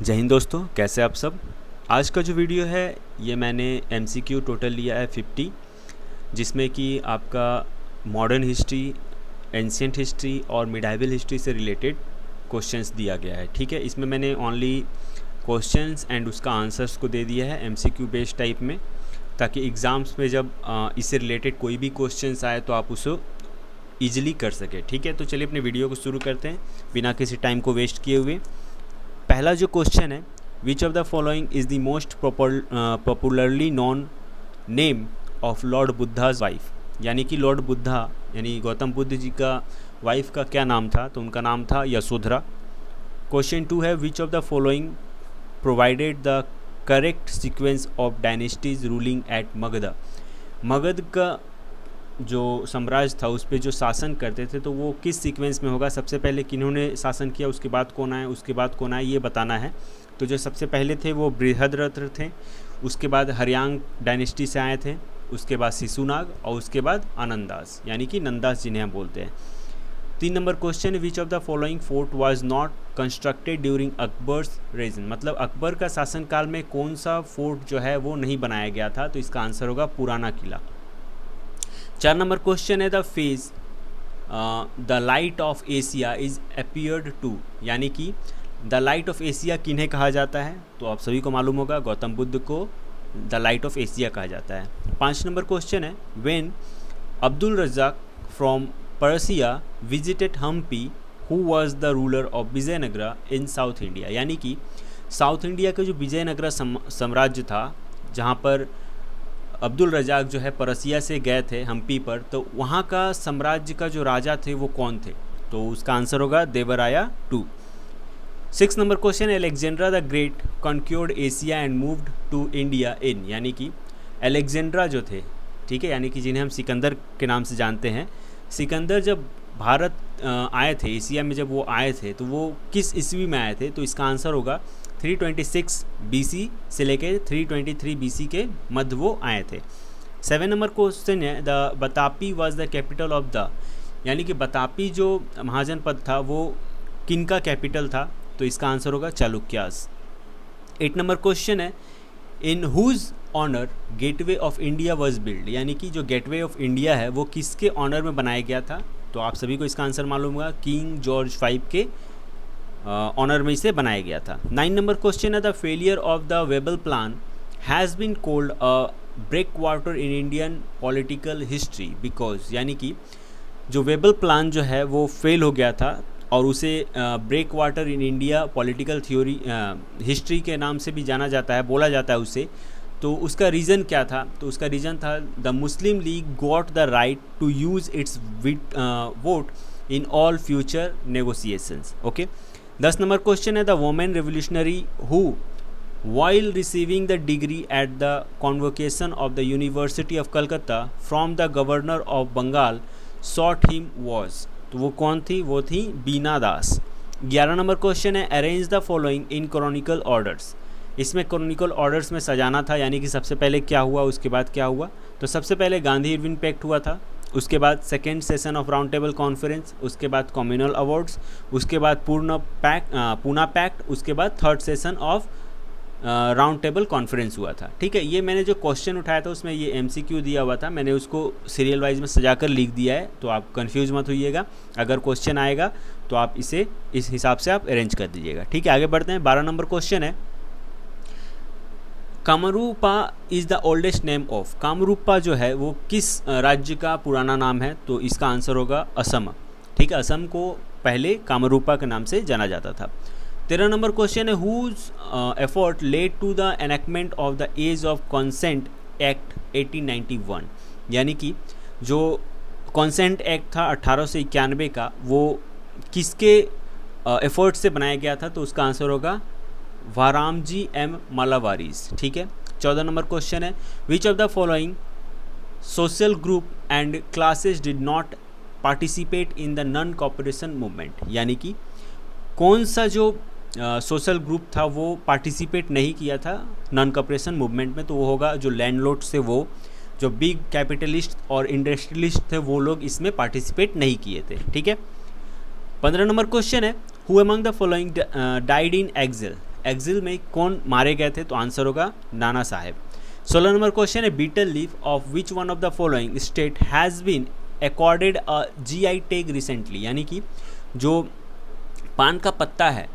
जय हिंद दोस्तों, कैसे आप सब। आज का जो वीडियो है ये मैंने MCQ टोटल लिया है 50, जिसमें कि आपका मॉडर्न हिस्ट्री, एंशिएंट हिस्ट्री और मिडाइवल हिस्ट्री से रिलेटेड क्वेश्चंस दिया गया है। ठीक है, इसमें मैंने ओनली क्वेश्चंस एंड उसका आंसर्स को दे दिया है MCQ बेस्ड टाइप में, ताकि एग्ज़ाम्स में जब इससे रिलेटेड कोई भी क्वेश्चंस आए तो आप उसको ईजिली कर सके। ठीक है, तो चलिए अपने वीडियो को शुरू करते हैं बिना किसी टाइम को वेस्ट किए हुए। पहला जो क्वेश्चन है, विच of the following is the most popularly non name of Lord Buddha's wife, यानी कि लॉर्ड बुद्धा यानी गौतम बुद्ध जी का वाइफ का क्या नाम था, तो उनका नाम था यशोधरा। क्वेश्चन 2 है, विच of the following provided the correct sequence of dynasties ruling eight Magadh. Magadh का जो साम्राज्य था उस पर जो शासन करते थे तो वो किस सीक्वेंस में होगा, सबसे पहले किन्होंने शासन किया, उसके बाद कौन आए, उसके बाद कौन आए, ये बताना है। तो जो सबसे पहले थे वो बृहद्रथ थे, उसके बाद हरियांग डायनेस्टी से आए थे, उसके बाद शिशुनाग और उसके बाद आनंदास यानी कि नंदास जिन्हें हम बोलते हैं। 3 number question, which of the following fort was not constructed during Akbar's reign, मतलब अकबर का शासनकाल में कौन सा फोर्ट जो है वो नहीं बनाया गया था, तो इसका आंसर होगा पुराना किला। 4 नंबर क्वेश्चन है, the phase the light of Asia is appeared to, यानी कि द लाइट ऑफ एशिया किन्हें कहा जाता है, तो आप सभी को मालूम होगा गौतम बुद्ध को द लाइट ऑफ एशिया कहा जाता है। 5 नंबर क्वेश्चन है, when Abdul Razzaq from Persia visited Hampi who was the ruler of Vijayanagara in South India, यानी कि साउथ इंडिया का जो विजयनगरा साम्राज्य था, जहाँ पर अब्दुल रज़ाक जो है परसिया से गए थे हम्पी पर, तो वहाँ का साम्राज्य का जो राजा थे वो कौन थे, तो उसका आंसर होगा Devaraya 2। 6 number question, Alexander the great conquered Asia and moved to India in, यानी कि अलेक्जेंड्रा जो थे, ठीक है, यानी कि जिन्हें हम सिकंदर के नाम से जानते हैं, सिकंदर जब भारत आए थे, एशिया में जब वो आए थे तो वो किस ईस्वी में आए थे, तो इसका आंसर होगा 326 BC से लेकर 323 BC के मध्य वो आए थे। 7 नंबर क्वेश्चन है, the Batapi was the capital of the, यानी कि बतापी जो महाजनपद था वो किनका कैपिटल था, तो इसका आंसर होगा चालुक्यास। 8 नंबर क्वेश्चन है, in whose honour Gateway of India was build, यानी कि जो गेटवे ऑफ इंडिया है वो किसके ऑनर में बनाया गया था, तो आप सभी को इसका आंसर मालूम होगा किंग जॉर्ज 5 के ऑनर में इसे बनाया गया था। 9 नंबर क्वेश्चन है, the failure of the Wavell plan has been called a break water in Indian political history because, यानी कि जो वेबल प्लान जो है वो फेल हो गया था और उसे break water in India political theory history के नाम से भी जाना जाता है, बोला जाता है उसे। तो उसका रीज़न क्या था, तो उसका रीज़न था the Muslim League got the right to use its vote in all future negotiations. Okay. 10 number question है, the women revolutionary who while receiving the degree at the convocation of the university of Calcutta from the governor of Bengal sought him was, तो वो कौन थी, वो थी Bina Das. 11 number question है, arrange the following in chronicle orders, इसमें chronicle orders में सजाना था, यानी कि सबसे पहले क्या हुआ उसके बाद क्या हुआ, तो सबसे पहले गांधी इरविन पैक्ट हुआ था, उसके बाद second session of round table conference, उसके बाद कम्युनल अवार्ड्स, उसके बाद पूना पैक्ट, उसके बाद third session of round table conference हुआ था। ठीक है, ये मैंने जो क्वेश्चन उठाया था उसमें ये MCQ दिया हुआ था, मैंने उसको सीरियल वाइज में सजा कर लिख दिया है, तो आप कंफ्यूज मत होइएगा, अगर क्वेश्चन आएगा तो आप इसे इस हिसाब से आप अरेंज कर दीजिएगा। ठीक है, आगे बढ़ते हैं। 12 नंबर क्वेश्चन है, Kamrupa is the oldest name of, Kamrupa जो है वो किस राज्य का पुराना नाम है, तो इसका आंसर होगा असम। ठीक है, असम को पहले कामरूपा के नाम से जाना जाता था। 13 नंबर क्वेश्चन है, whose effort led to the enactment of the age of consent act 1891, यानी कि जो कंसेंट एक्ट था 1891 का वो किसके एफर्ट से बनाया गया था, तो उसका आंसर होगा वारामजी M मालावारीज। ठीक है। 14 नंबर क्वेश्चन है, विच of the following social group and classes did not participate in the non cooperation movement, यानी कि कौन सा जो सोशल ग्रुप था वो पार्टिसिपेट नहीं किया था नॉन कॉपरेशन मूवमेंट में, तो वो होगा जो लैंडलॉर्ड से, वो जो बिग कैपिटलिस्ट और इंडस्ट्रियलिस्ट थे वो लोग इसमें पार्टिसिपेट नहीं किए थे। ठीक है। 15 नंबर क्वेश्चन है, who among the following died in exile, exile में कौन मारे गए थे? तो आंसर होगा नाना साहेब। 16 नंबर क्वेश्चन है betel leaf of which one of the following state has been accorded a GI tag recently, यानी कि जो पान का पत्ता है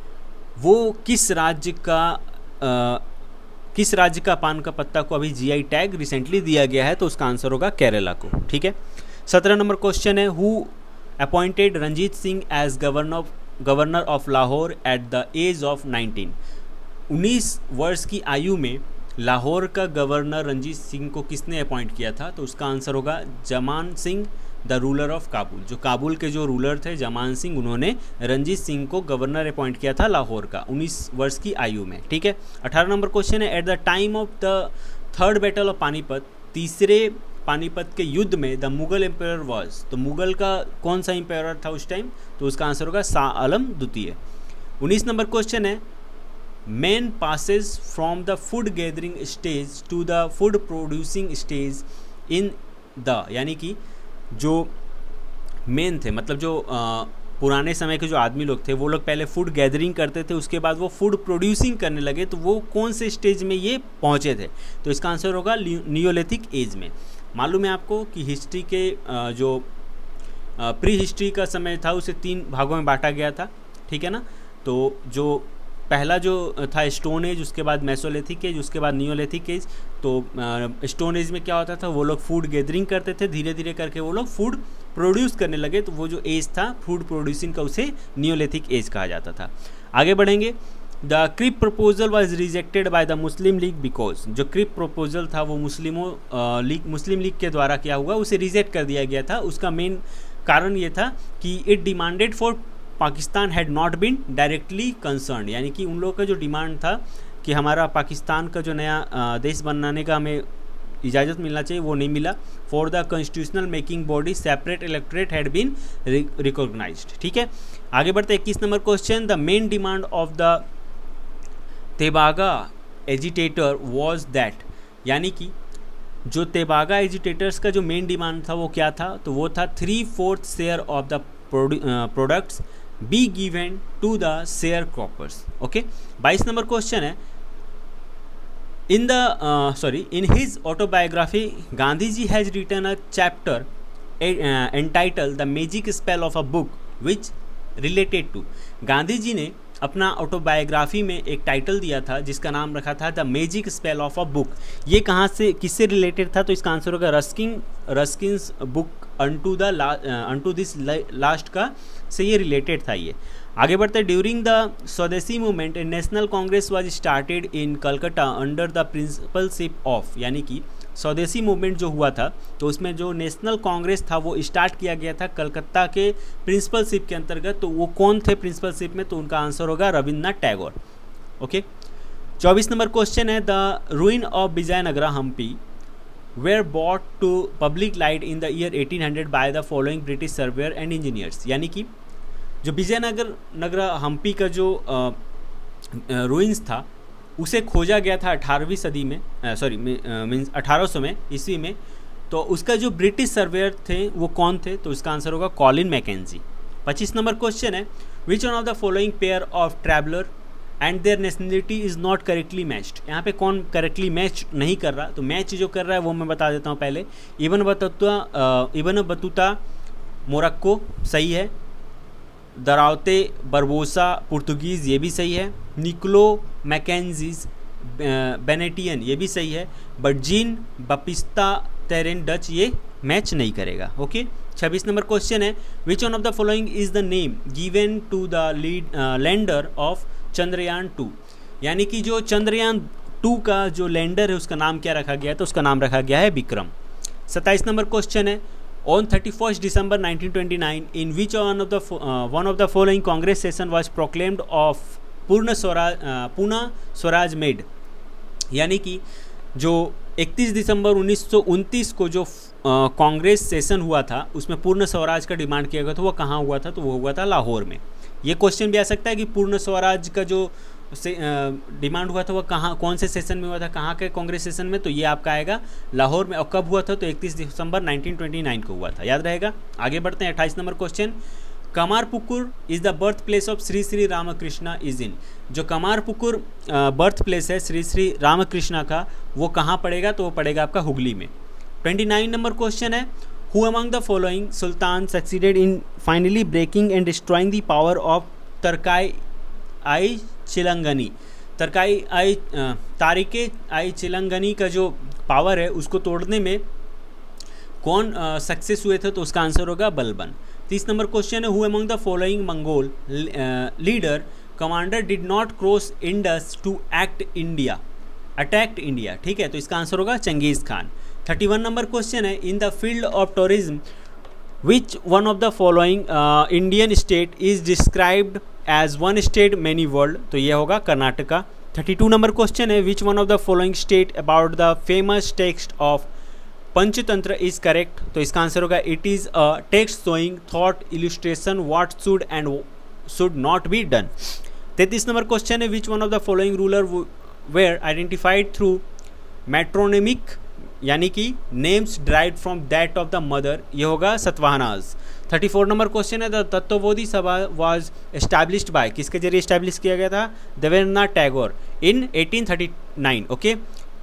वो किस राज्य का पान का पत्ता को अभी GI टैग रिसेंटली दिया गया है? तो उसका आंसर होगा केरला को। ठीक है। 17 नंबर क्वेश्चन है who appointed Ranjit Singh as governor of Lahore at the age of 19। 19 वर्ष की आयु में लाहौर का गवर्नर रंजीत सिंह को किसने अपॉइंट किया था? तो उसका आंसर होगा Zaman Singh the ruler of Kabul. जो काबुल के जो रूलर थे जमान सिंह, उन्होंने रंजीत सिंह को गवर्नर अपॉइंट किया था लाहौर का 19 वर्ष की आयु में। ठीक है। 18 नंबर क्वेश्चन है at the time of the third battle of Panipat, तीसरे पानीपत के युद्ध में द मुगल एम्पायर वॉज, तो मुगल का कौन सा एम्पायर था उस टाइम? तो उसका आंसर होगा शाह आलम द्वितीय। 19 नंबर क्वेश्चन है man passes from the food gathering stage to the food producing stage in the, यानी कि जो मेन थे, मतलब जो पुराने समय के जो आदमी लोग थे वो लोग पहले फूड गैदरिंग करते थे, उसके बाद वो फूड प्रोड्यूसिंग करने लगे, तो वो कौन से स्टेज में ये पहुँचे थे? तो इसका आंसर होगा नियोलिथिक एज में। मालूम है आपको कि हिस्ट्री के जो प्री हिस्ट्री का समय था उसे 3 भागों में बांटा गया था। ठीक है ना। तो जो पहला जो था स्टोन एज, उसके बाद मेसोलिथिक एज, उसके बाद नियोलिथिक एज। तो स्टोन एज में क्या होता था, वो लोग फूड गैदरिंग करते थे, धीरे धीरे करके वो लोग फूड प्रोड्यूस करने लगे, तो वो जो एज था फूड प्रोड्यूसिंग का उसे नियोलिथिक एज कहा जाता था। आगे बढ़ेंगे। The Cripps proposal was rejected by the Muslim League because, जो क्रिप प्रपोजल था वो मुस्लिम लीग के द्वारा क्या हुआ, उसे रिजेक्ट कर दिया गया था। उसका मेन कारण ये था कि it demanded for Pakistan had not been directly concern, यानी कि उन लोगों का जो डिमांड था कि हमारा पाकिस्तान का जो नया देश बनाने का हमें इजाज़त मिलना चाहिए, वो नहीं मिला। For the constitutional making body separate electorate had been recognised. ठीक है। आगे बढ़ते 21 number question the main demand of the Tebhaga agitator was that, यानी कि जो तेबागा एजिटेटर्स का जो मेन डिमांड था वो क्या था? तो वो था 3/4 share of the products be given to the sharecroppers. Okay. 22 number question है in his autobiography Gandhiji has written a chapter entitled the magic spell of a book which related to, Gandhi ji ने अपना autobiography में एक title दिया था जिसका नाम रखा था the magic spell of a book. ये कहाँ से किससे रिलेटेड था? तो इसका आंसर होगा Ruskin's book unto this last का से ये रिलेटेड था ये। आगे बढ़ते ड्यूरिंग द स्वदेशी movement national Congress was started in Calcutta under the principalship of, यानी कि स्वदेशी मूवमेंट जो हुआ था तो उसमें जो नेशनल कांग्रेस था वो स्टार्ट किया गया था कलकत्ता के प्रिंसिपलशिप के अंतर्गत। तो वो कौन थे प्रिंसिपलशिप में? तो उनका आंसर होगा Rabindranath Tagore. Okay. 24 number question है the ruin of Vijayanagara Hampi were bought to public light in the year 1800 by the following British surveyor and engineers, यानी कि जो विजयनगर हम्पी का जो रूइंस था उसे खोजा गया था 18वीं सदी में, मीन्स 1800 में ईस्वी में। तो उसका जो ब्रिटिश सर्वेयर थे वो कौन थे? तो इसका आंसर होगा कॉलिन मैकेंजी। 25 नंबर क्वेश्चन है which one of the following pair of traveller and their nationality is not correctly matched, यहाँ पे कौन करेक्टली मैच नहीं कर रहा? तो मैच जो कर रहा है वो मैं बता देता हूँ पहले। इब्न बतूता मोरक्को सही है, दरावते बरबोसा पुर्तगीज़ ये भी सही है, निकोलो मैकेंजीज बेनेटियन ये भी सही है, बट जीन बपिस्ता तेरेन डच ये मैच नहीं करेगा। ओके। 26 नंबर क्वेश्चन है which one of the following is the name given to the lander of Chandrayaan 2, यानी कि जो चंद्रयान 2 का जो लैंडर है उसका नाम क्या रखा गया है? तो उसका नाम रखा गया है विक्रम। 27 नंबर क्वेश्चन है On 31st December 1929, in which one of the following Congress session was proclaimed of पूर्ण स्वराज मेड, यानी कि जो 31 दिसंबर 1929 को जो कांग्रेस सेशन हुआ था उसमें पूर्ण स्वराज का डिमांड किया गया था, वो कहाँ हुआ था? तो वो हुआ था लाहौर में। ये क्वेश्चन भी आ सकता है कि पूर्ण स्वराज का जो डिमांड हुआ था वो कहाँ, कौन से सेशन में हुआ था, कहाँ के कांग्रेस सेशन में? तो ये आपका आएगा लाहौर में। और कब हुआ था? तो 31 दिसंबर 1929 को हुआ था, याद रहेगा। आगे बढ़ते हैं 28 number question Kamarpukur is the birth place of Shri Shri Ramakrishna is in. जो कमारपुकुर बर्थ प्लेस है श्री श्री रामकृष्णा का, वो कहाँ पड़ेगा? तो वो पड़ेगा आपका हुगली में। 29 नंबर क्वेश्चन है, who among the following sultan succeeded in finally breaking and destroying the power of Tarkai i Chilangani. Tarike i Chilangani का जो पावर है उसको तोड़ने में कौन सक्सेस हुए थे? तो उसका आंसर होगा बलबन। 30 नंबर क्वेश्चन है, who among the following Mongol leader commander did not cross Indus to attacked India. ठीक है, तो इसका आंसर होगा चंगेज़ खान। 31 नंबर क्वेश्चन है, in the field of tourism which one of the following Indian state is described as one state many world. तो ये होगा Karnataka. 32 number question है, which one of the following state about the famous text of Panchatantra is correct. तो इसका answer होगा it is a text showing thought illustration what should and should not be done. 33 number question है, which one of the following ruler were identified through metronymic, यानी कि names derived from that of the mother. ये होगा Satavahanas. 34 number question है, the Tattvabodhi Sabha was established bye, किसके जरिए establish किया गया था? Devendranath Tagore in 1839। Okay,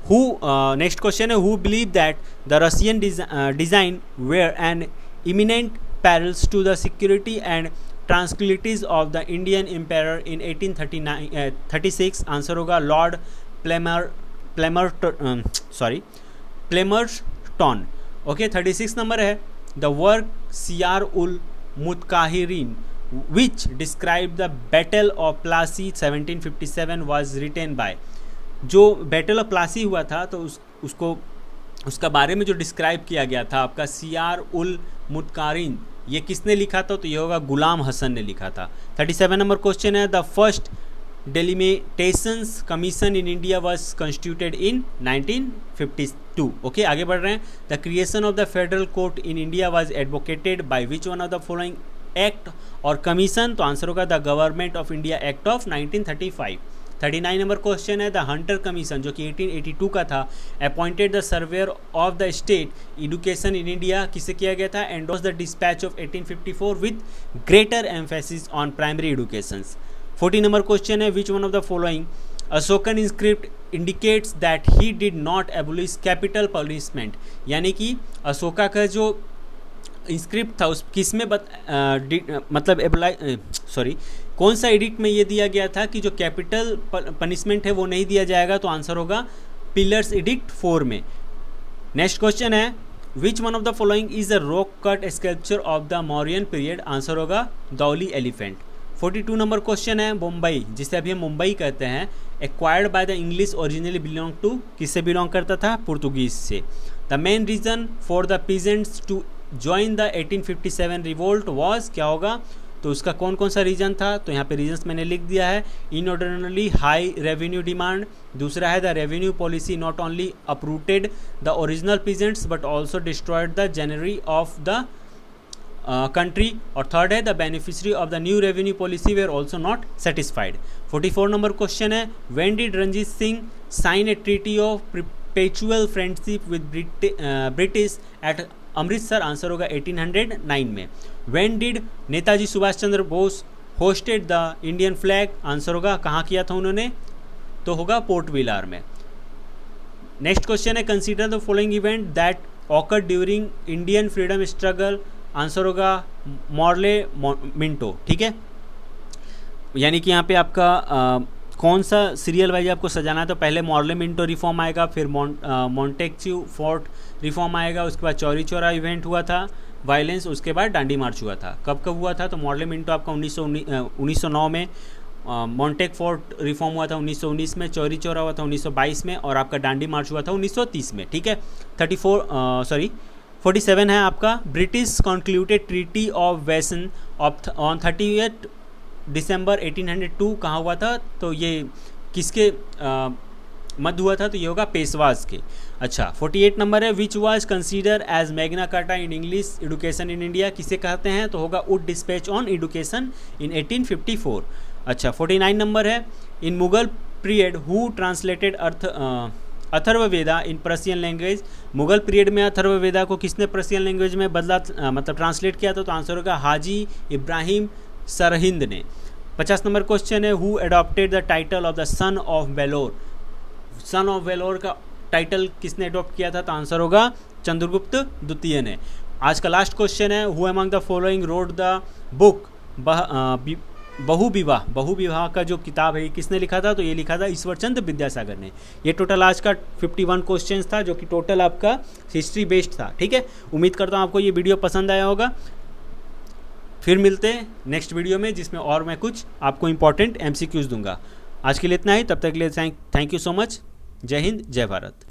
who next question है, who believe that the Russian design were an imminent perils to the security and tranquillities of the Indian Emperor in 1836। Answer होगा lord Palmerston. Okay, 36 number है, the work Siyar ul Mutaqherin which describe the battle of Plassey 1757 was written by. जो battle of Plassey हुआ था तो उसका बारे में जो डिस्क्राइब किया गया था आपका सियार उल मुतकाहिरीन, ये किसने लिखा था? तो ये होगा गुलाम हसन ने लिखा था। 37 नंबर क्वेश्चन है, the first delimitations commission in India was constituted in 1952। Okay, आगे बढ़ रहे हैं, the creation of the federal court in India was advocated by which one of the following act और कमीशन? तो आंसर होगा the government of India act of 1935। 39 number question है, the Hunter commission जो कि 1882 का था, appointed the surveyor of the state education in India, किसे किया गया था? Endorse the dispatch of 1854 with greater emphasis on primary education. 40 number question है, which one of the following Ashokan inscript indicates that he did not abolish capital punishment. यानी कि अशोका का जो inscript था उस किस में कौन सा एडिक्ट में ये दिया गया था कि जो कैपिटल पनिशमेंट है वो नहीं दिया जाएगा? तो आंसर होगा पिलर्स एडिक्ट 4 में। नेक्स्ट क्वेश्चन है, which one of the following is a rock cut sculpture of the Mauryan period? Answer होगा दौली एलिफेंट। 42 नंबर क्वेश्चन है, मुंबई जिसे अभी हम मुंबई कहते हैं, acquired by the English originally belong to, किससे बिलोंग करता था? पुर्तगीज से। The main reason for the peasants to join the 1857 revolt was, क्या होगा? तो उसका कौन कौन सा रीजन था? तो यहाँ पे रीजन्स मैंने लिख दिया है, इनऑर्डिनरली हाई रेवेन्यू डिमांड, दूसरा है the revenue policy not only uprooted the original peasants but also destroyed the gentry of the country, और थर्ड है the beneficiary of the new revenue policy were also not satisfied. 44 number question है, when did Ranjit Singh sign a treaty of perpetual friendship with British at Amritsar? Answer होगा 1809 में। When did Netaji Subhash Chandra Bose hosted the Indian flag? Answer होगा कहाँ किया था उन्होंने? तो होगा पोर्ट विलार में। नेक्स्ट क्वेश्चन है, consider the following event that awkward during Indian freedom struggle? Answer होगा मॉर्ले मिंटो। ठीक है, यानी कि यहाँ पे आपका कौन सा सीरियल वाइज आपको सजाना है? तो पहले मॉर्ले मिंटो रिफॉर्म आएगा, फिर मॉन्टेक्यू फोर्ट रिफॉर्म आएगा, उसके बाद चौरी चौरा इवेंट हुआ था वायलेंस, उसके बाद डांडी मार्च हुआ था। कब कब हुआ था? तो मॉर्ले मिंटो आपका 1909 में, मॉन्टेक फोर्ट रिफॉर्म हुआ था 1919 में, चौरी चौरा हुआ था 1922 में, और आपका डांडी मार्च हुआ था 1930 में। ठीक है, 47 है आपका, ब्रिटिश कॉन्क्लूडेड ट्रीटी ऑफ वेसन ऑन 30 दिसंबर 1802 कहाँ हुआ था? तो ये किसके मध्य हुआ था? तो ये होगा पेशवाज के। अच्छा, 48 नंबर है, which was consider as Magna Carta in English education in India? किसे कहते हैं? तो होगा Wood dispatch on education in 1854। अच्छा, 49 नंबर है, in Mughal period who translated Atharvaveda in Persian language. Mughal period में अथर्ववेदा को किसने पर्शियन लैंग्वेज में बदला मतलब ट्रांसलेट किया था? तो आंसर होगा हाजी इब्राहिम सरहिंद ने। 50 नंबर क्वेश्चन है, who adopted the title of the son of valour. Son of valour का टाइटल किसने अडॉप्ट किया था? तो आंसर होगा चंद्रगुप्त द्वितीय ने। आज का लास्ट क्वेश्चन है, who among the following wrote the book बहुविवाह का जो किताब है किसने लिखा था? तो ये लिखा था ईश्वरचंद विद्यासागर ने। ये टोटल आज का 51 क्वेश्चंस था जो कि टोटल आपका हिस्ट्री बेस्ड था। ठीक है, उम्मीद करता हूँ आपको ये वीडियो पसंद आया होगा। फिर मिलते हैं नेक्स्ट वीडियो में जिसमें और मैं कुछ आपको इंपॉर्टेंट MCQs दूंगा। आज के लिए इतना ही, तब तक के लिए थैंक यू सो मच। जय हिंद, जय भारत।